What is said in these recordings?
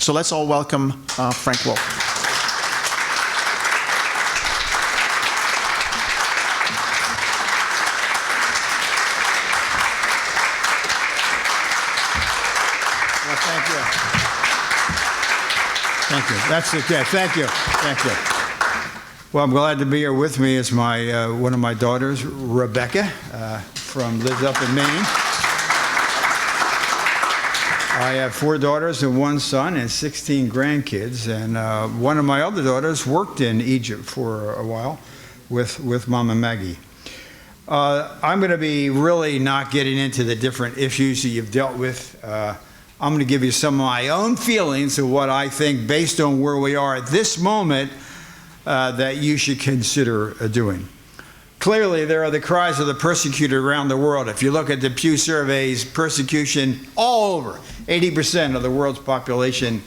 So let's all welcome Frank Wolf. Well, thank you. Thank you. That's okay. Thank you. Thank you. Well, I'm glad to be here. With me is my one of my daughters, Rebecca, lives up in Maine. I have 4 daughters and 1 son and 16 grandkids. And one of my other daughters worked in Egypt for a while with Mama Maggie. I'm going to be really not getting into the different issues that you've dealt with. I'm going to give you some of my own feelings of what I think, based on where we are at this moment, that you should consider doing. Clearly, there are the cries of the persecuted around the world. If you look at the Pew surveys, persecution all over. 80% of the world's population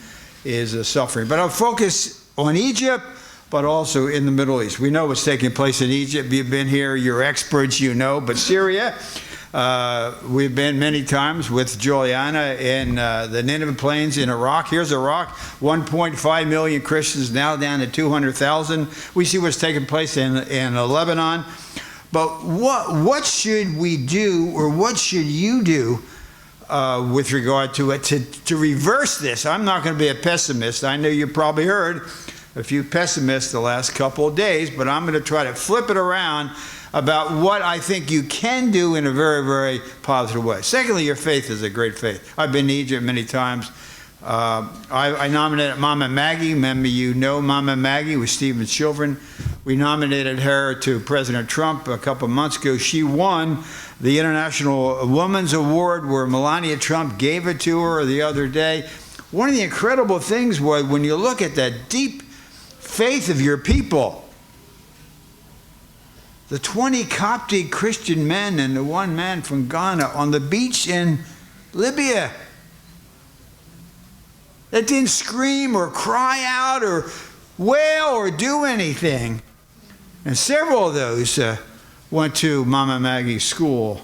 is suffering. But I'll focus on Egypt, but also in the Middle East. We know what's taking place in Egypt. You've been here, you're experts, you know. But Syria, we've been many times with Juliana in the Nineveh Plains in Iraq. Here's Iraq, 1.5 million Christians, now down to 200,000. We see what's taking place in Lebanon. But what should we do, or what should you do with regard to it to reverse this? I'm not going to be a pessimist. I know you probably heard a few pessimists the last couple of days, but I'm going to try to flip it around about what I think you can do in a very, very positive way. Secondly, your faith is a great faith. I've been to Egypt many times. I nominated Mama Maggie. Remember, you know Mama Maggie with Stephen's children. We nominated her to President Trump a couple months ago. She won the International Women's Award, where Melania Trump gave it to her the other day. One of the incredible things was, when you look at that deep faith of your people, the 20 Coptic Christian men and the 1 man from Ghana on the beach in Libya that didn't scream or cry out or wail or do anything. And several of those went to Mama Maggie's school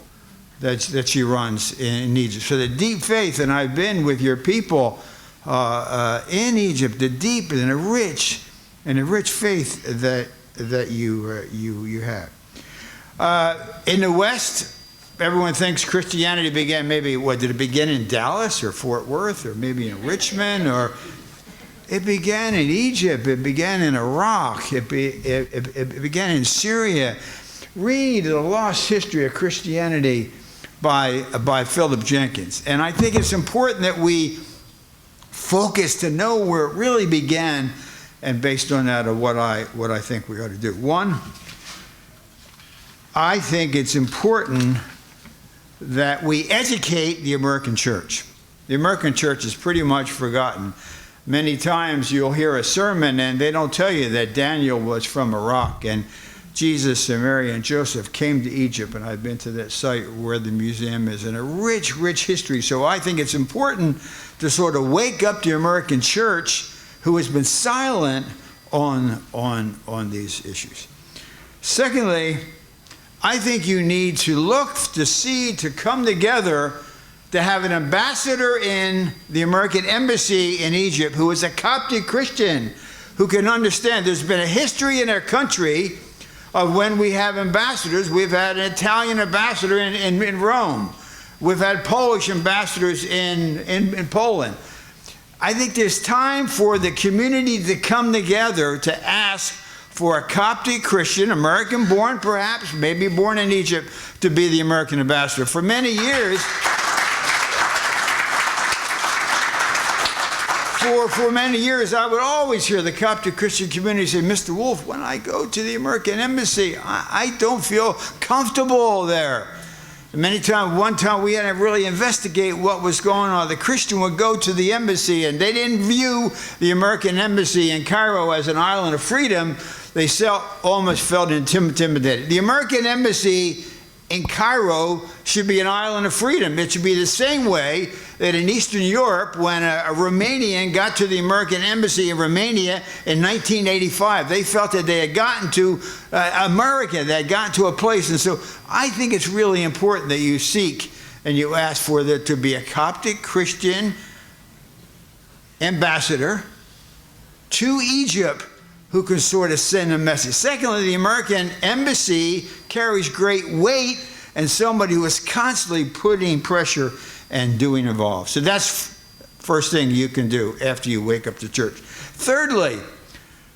that she runs in Egypt. So the deep faith, and I've been with your people in Egypt, the deep and the rich faith that you have. In the West, everyone thinks Christianity began, maybe, did it begin in Dallas or Fort Worth or maybe in Richmond? Or it began in Egypt, it began in Iraq, it began in Syria. Read the lost history of Christianity by Philip Jenkins. And I think it's important that we focus to know where it really began, and based on that, of what I think we ought to do. One, I think it's important that we educate the American church. The American church is pretty much forgotten. Many times you'll hear a sermon and they don't tell you that Daniel was from Iraq, and Jesus and Mary and Joseph came to Egypt, and I've been to that site where the museum is, and a rich, rich history. So I think it's important to sort of wake up the American church, who has been silent on these issues. Secondly, I think you need to look to see, to come together, to have an ambassador in the American embassy in Egypt who is a Coptic Christian, who can understand. There's been a history in our country of when we have ambassadors. We've had an Italian ambassador in Rome. We've had Polish ambassadors in Poland. I think there's time for the community to come together to ask for a Coptic Christian, American-born perhaps, maybe born in Egypt, to be the American ambassador. For many years, for many years, I would always hear the Coptic Christian community say, Mr. Wolf, when I go to the American embassy, I don't feel comfortable there. One time we had to really investigate what was going on. The Christian would go to the embassy, and they didn't view the American embassy in Cairo as an island of freedom. They almost felt intimidated. The American embassy in Cairo should be an island of freedom. It should be the same way that in Eastern Europe, when a Romanian got to the American embassy in Romania in 1985, they felt that they had gotten to America, they had gotten to a place. And so I think it's really important that you seek and you ask for there to be a Coptic Christian ambassador to Egypt who can sort of send a message. Secondly, the American embassy carries great weight and somebody who is constantly putting pressure and doing involved. So that's first thing you can do after you wake up the church. Thirdly,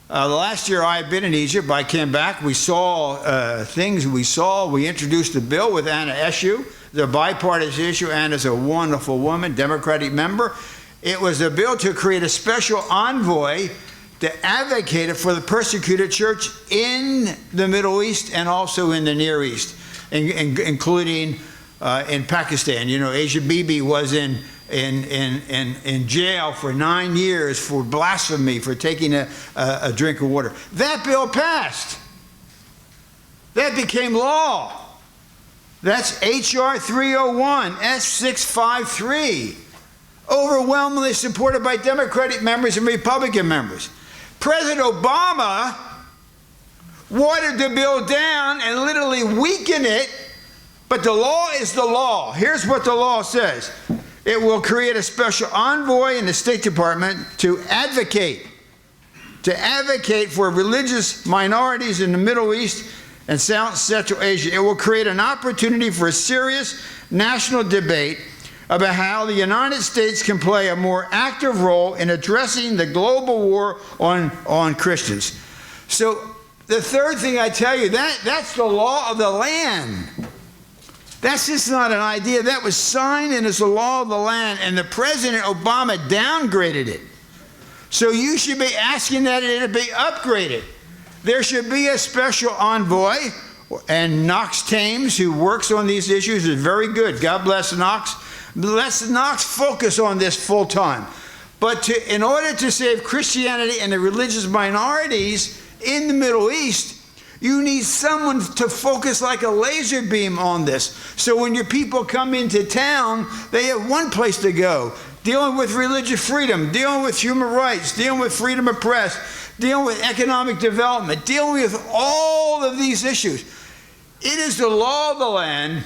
the last year I had been in Egypt, I came back, we saw things we introduced a bill with Anna Eshoo, the bipartisan issue. Anna's a wonderful woman, Democratic member. It was a bill to create a special envoy to advocate for the persecuted church in the Middle East and also in the Near East, including in Pakistan. You know, Asia Bibi was in jail for 9 years for blasphemy, for taking a drink of water. That bill passed. That became law. That's H.R. 301, S653, overwhelmingly supported by Democratic members and Republican members. President Obama watered the bill down and literally weakened it, but the law is the law. Here's what the law says. It will create a special envoy in the State Department to advocate for religious minorities in the Middle East and South Central Asia. It will create an opportunity for a serious national debate about how the United States can play a more active role in addressing the global war on Christians. So the third thing I tell you, that's the law of the land. That's just not an idea. That was signed and is the law of the land, and the President Obama downgraded it. So you should be asking that it be upgraded. There should be a special envoy, and Knox Thames, who works on these issues, is very good. God bless Knox. Let Knox focus on this full time. But in order to save Christianity and the religious minorities in the Middle East, you need someone to focus like a laser beam on this. So when your people come into town, they have one place to go. Dealing with religious freedom, dealing with human rights, dealing with freedom of press, dealing with economic development, dealing with all of these issues. It is the law of the land.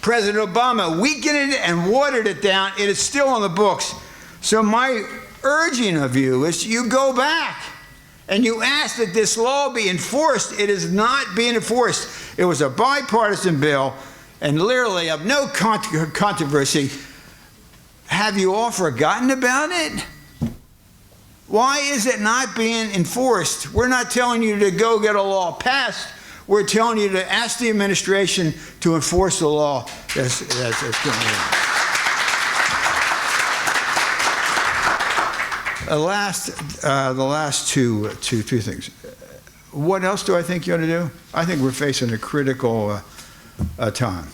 President Obama weakened it and watered it down. It is still on the books. So my urging of you is you go back and you ask that this law be enforced. It is not being enforced. It was a bipartisan bill and literally of no controversy. Have you all forgotten about it? Why is it not being enforced? We're not telling you to go get a law passed. We're telling you to ask the administration to enforce the law that's going on. The last two things. What else do I think you ought to do? I think we're facing a critical time.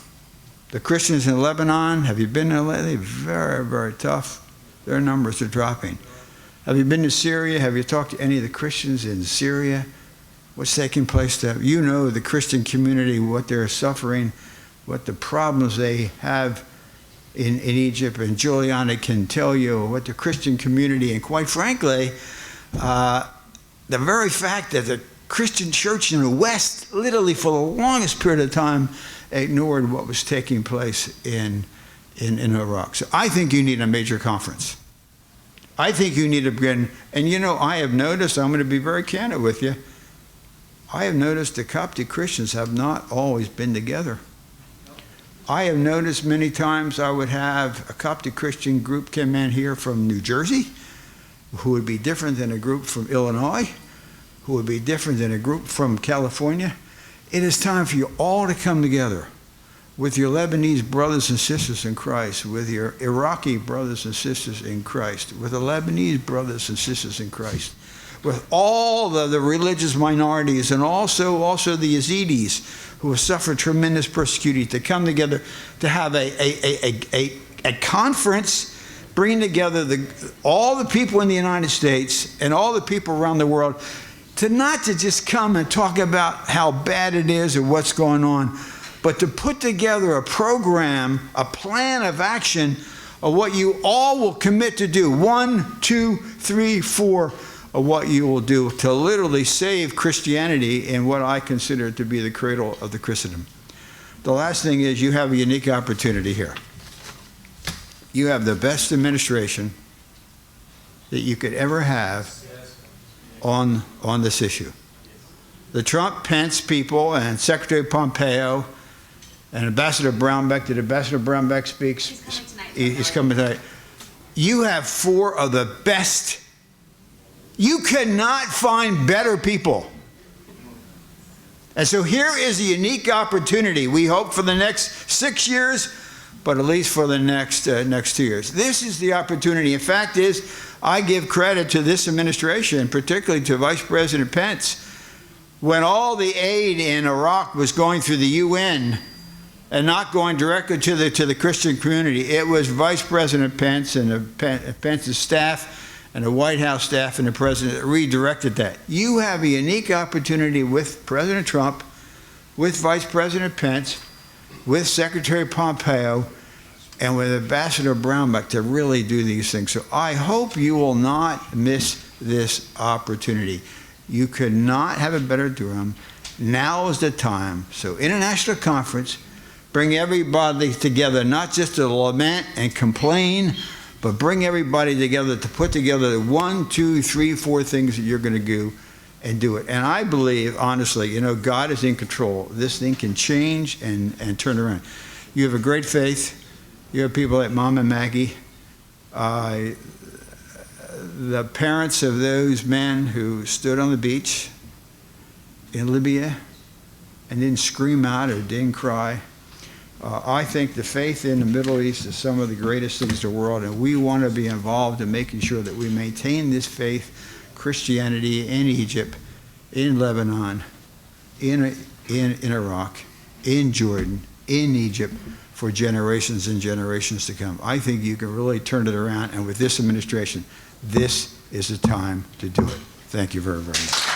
The Christians in Lebanon, have you been there lately? Very, very tough. Their numbers are dropping. Have you been to Syria? Have you talked to any of the Christians in Syria? What's taking place there? You know the Christian community, what they're suffering, what the problems they have in Egypt, and Juliana can tell you what the Christian community, and quite frankly, the very fact that the Christian church in the West, literally for the longest period of time, ignored what was taking place in Iraq. So I think you need a major conference. I think you need to begin, and you know, I have noticed, I'm going to be very candid with you, I have noticed the Coptic Christians have not always been together. I have noticed many times I would have a Coptic Christian group come in here from New Jersey, who would be different than a group from Illinois, who would be different than a group from California. It is time for you all to come together with your Lebanese brothers and sisters in Christ, with your Iraqi brothers and sisters in Christ, with the Lebanese brothers and sisters in Christ, with all the religious minorities, and also the Yazidis who have suffered tremendous persecution, to come together to have a conference bringing together all the people in the United States and all the people around the world, to not to just come and talk about how bad it is or what's going on, but to put together a program, a plan of action of what you all will commit to do. 1, 2, 3, 4 of what you will do to literally save Christianity in what I consider to be the cradle of the Christendom. The last thing is you have a unique opportunity here. You have the best administration that you could ever have on this issue. The Trump-Pence people and Secretary Pompeo and Ambassador Brownback, did Ambassador Brownback speak? He's coming tonight. He's coming tonight. You have four of the best. You cannot find better people. And so here is a unique opportunity, we hope, for the next 6 years, but at least for the next 2 years. This is the opportunity. In fact, I give credit to this administration, particularly to Vice President Pence. When all the aid in Iraq was going through the UN and not going directly to the Christian community, it was Vice President Pence and Pence's staff and the White House staff and the president that redirected that. You have a unique opportunity with President Trump, with Vice President Pence, with Secretary Pompeo, and with Ambassador Brownback to really do these things. So I hope you will not miss this opportunity. You could not have a better time. Now is the time. So international conference, bring everybody together, not just to lament and complain, but bring everybody together to put together the 1, 2, 3, 4 things that you're going to do and do it. And I believe, honestly, God is in control. This thing can change and turn around. You have a great faith. You have people like Mom and Maggie. The parents of those men who stood on the beach in Libya and didn't scream out or didn't cry. I think the faith in the Middle East is some of the greatest things in the world, and we want to be involved in making sure that we maintain this faith, Christianity in Egypt, in Lebanon, in Iraq, in Jordan, in Egypt, for generations and generations to come. I think you can really turn it around, and with this administration, this is the time to do it. Thank you very, very much.